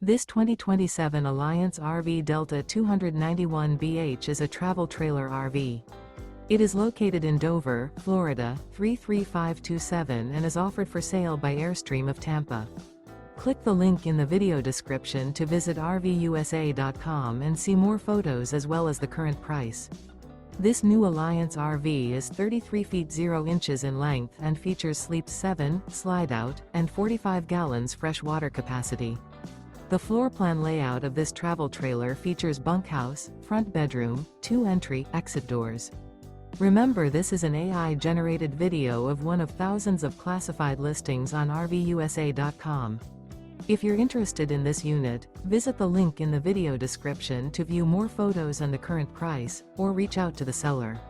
This 2027 Alliance RV Delta 291BH is a travel trailer RV. It is located in Dover, Florida, 33527 and is offered for sale by Airstream of Tampa. Click the link in the video description to visit RVUSA.com and see more photos as well as the current price. This new Alliance RV is 33 feet 0 inches in length and features sleeps 7, Slideout, and 45 gallons fresh water capacity. The floor plan layout of this travel trailer features bunkhouse, front bedroom, 2 entry/exit doors. Remember, this is an AI-generated video of one of thousands of classified listings on RVUSA.com. If you're interested in this unit, visit the link in the video description to view more photos and the current price, or reach out to the seller.